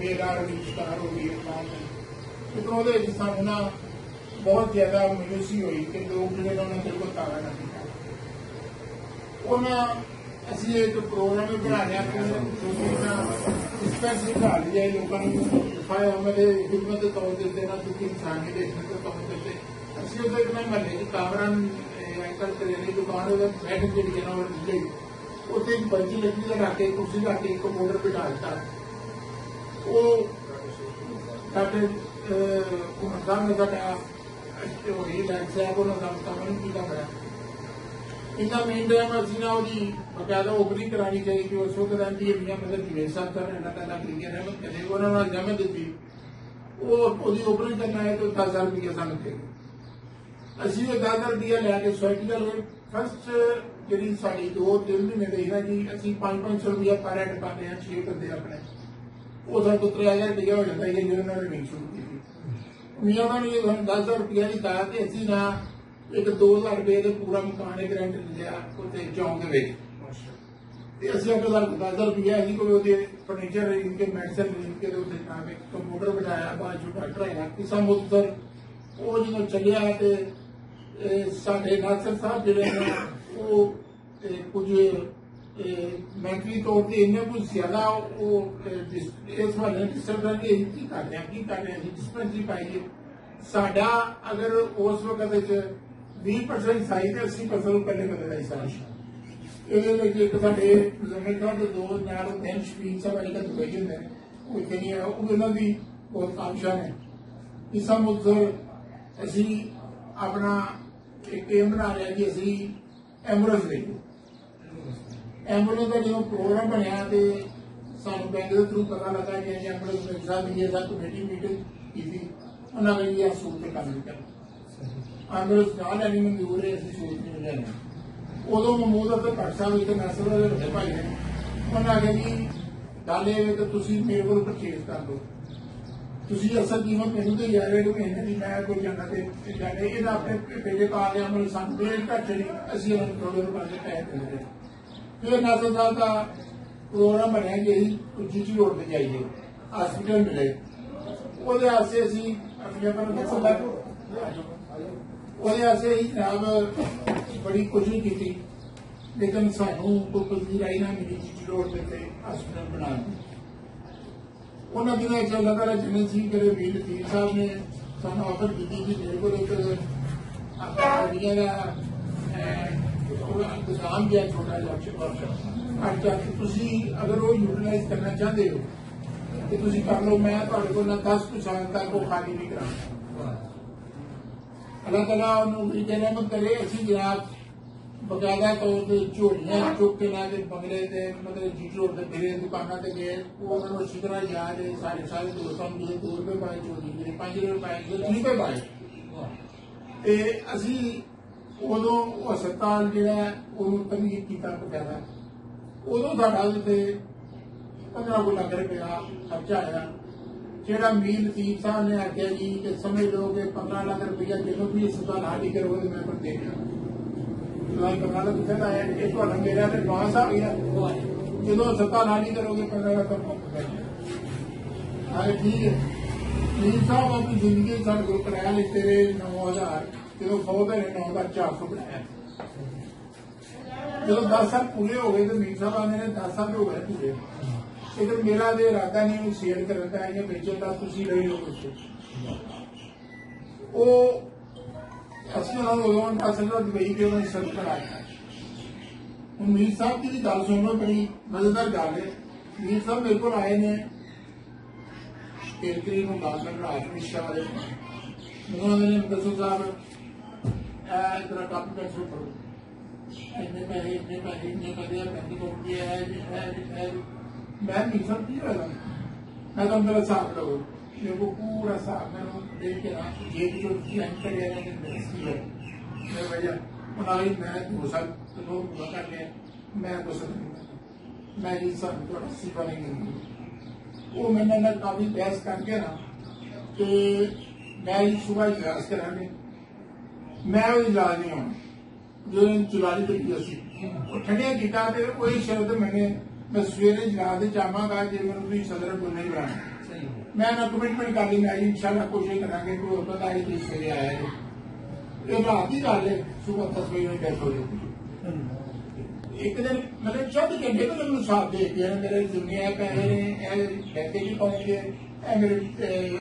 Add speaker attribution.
Speaker 1: बेकार विस्तार हो गई लेकिन वो सानू ना बहुत ज्यादा मायूसी हुई कि लोग जो उन्होंने बिल्कुल तारा ना किया असी एक प्रोग्राम बना लिया स्पेशल बना लिया लोगों को खिदमत के तौर पर देना क्योंकि इंसानी देखने के तौर पर असं उधर महल्ले कामरान अंकल करेली दुकान बैठ जी है ना गई उत्थे एक बंजी लकड़ी का रख के कुर्सी रख के कंप्यूटर बिठा दिता वो साढ़े साहब ने साहब उन्होंने काम नहीं किया बड़ा इतना मेन टाइम असी ना वो बकायदा ओपनिंग करानी चाहिए कि उस वक्त एम पी मतलब जवेद साहब सर क्रिकेट रहमत करे उन्होंने जमत दी वो ओपनिंग करना है तो 10,000 रुपया सानू दे असी 10,000 रुपया लैके सोसाइटी का फर्स्ट जी साड़ी 2-3 महीने रही ना जी असी 500 रुपया पर हेड पाते हैं 6 बंदे अपने वो सब 3,000 रुपया हो जाता है जो उन्होंने नहीं शुरू की मियाँ ने 10,000 रुपया नहीं कहा कि असी ना एक 2,000 रुपये का पूरा मकान एक रेंट लिया चौंक असं 10,000 रुपया अभी कोई फर्नीचर इनके मेडिसिन इनके कंप्यूटर बिठाया बाद चो डॉक्टर आया किसा मुख्तर वो जो चलिया तो साढ़े नासिर साहब जोड़े कुछ मैंटली तौर पर इन्हें कुछ ज्यादा इस वाले डिस्टर्ब कर रहे हैं डिस्पेंसरी पाइए साडा अगर उस वक्त 20% साई तो 80% पहले बदला सारी एक साढ़े मुजम्मिल दो नाल दिन शफीक साहब वाले का दुबई होंगे वो इतने नहीं है उन्होंने भी बहुत कामशान है इसा मुख्तर असी अपना एक एम बना रहे कि असी एम्बुलेंस लेंगे एम्बुलेंस का जो प्रोग्राम बनया तो सानू बैंक के थ्रू पता लगा कि एम्बुलेंस मिल सकती है कमेटी मीटिंग की थी उन्होंने यह सूट काम नहीं करना एम्बुलेंस ना लैनी मंजूर है असं सूट नहीं लेना उदो महमूद अब्दुल भट्ट साहब एक नैसर वाले बड़े भाई ने उन्होंने आखिया जी गल ये कि तुम मेरे को परचेज कर दो तुम असल कीमत मैंने तो 11 महीने की मैं कोई जाना जाने ये अपने बेटे का आ गया मतलब सानू घट चली असं उन्होंने थोड़े पैसे पैसे दे रहे फिर नैसर साहब का प्रोग्राम बनया कि जीटी रोड पर जाइए हॉस्पिटल मिले वो जनाब बड़ी कोशिश की लेकिन सानू कोई तस्वीर आई ना मिली जीटी रोड पर हॉस्पिटल बना उन्होंने दिनों अल्लाह तआला जन्नत सी करे मीर लतीफ साहब ने सानू ऑफर की कि मेरे को एक गाड़ियां का इंतजाम किया छोटा जा अगर वो यूटिलाइज करना चाहते हो तो तुम कर लो मैं को 10 साल तक वो खाली नहीं करा अल्लाह तआला उन्होंने रहमत करे असी जनाब बकायदा तौर पर झोलियां चुक के ना बंगले से मतलब जीटी रोड से फिरे दुकाना से गए वो उन्होंने अच्छी तरह याद है सारे सारे दोस्तों मिले 2 रुपए पाए चोरी मेरे 5 रुपए पाए 3 रुपए पाए असी उदो हस्पताल जो तमीर किया बकायदा उदो साडा 15 लाख रुपया खर्चा आया जेड़ा मीर लतीफ साहब ने आख्या जी कि समझ लो कि 15 लाख रुपया जो भी अस्पताल हाली करोगे मैं पर दे दिया 15 लाख रुपया आया एक मेरा एडवांस आ गया जो अस्पताल हाली करोगे 15 लाख रुपया ठीक है मीर साहब अपनी जिंदगी साढ़े को किराया लेते रहे 9,000 जो 9,400 बनाया जो 10 साल पूरे हो गए तो मीर साहब आने 10 साल हो गए पूरे लेकिन मेरा तो इरादा नहीं शेयर करने का या बेचने का तुम ले लो कुछ दुबई के उन्होंने सर्व कराया हूँ मीर साहब की गल सुनो बड़ी मजेदार गल है मीर साहब मेरे को आए ने 13 तरीक को गल कर मिश्रा वाले उन्होंने दसो साहब इतना काफी पैसे करो इतने पैसे इतने पैसे मैं मीर साहब की होगा मैं तो मेरा हिसाब लो मेरे को पूरा हिसाब मैंने देख के ना ये जो एंकर है मेरे भैया उन्होंने मैं 2 साल लोग पूरा कर लिया मैं कुछ नहीं मैं ये सब थोड़ा सीखा नहीं वो मैंने काफी बहस करके ना कि मैं सुबह इजलास कराने मैं वो इजलास नहीं होना जो चुराली तरीके से ठंडिया किया वही शब्द मैंने मैं सवेरे इजलास चाहवागा जो मैं सदर बोलने बनाना मैं ना कमिटमेंट कर ली मैं इंशाल्लाह कोशिश करांगे कि वो 45 तरीक से आया है ये रात की गल है सुबह 10 बजे डेथ हो जाती एक दिन मतलब 4 घंटे तो मैं साथ दे के मेरे दुनिया पैसे ने पैसे भी पाएंगे मेरे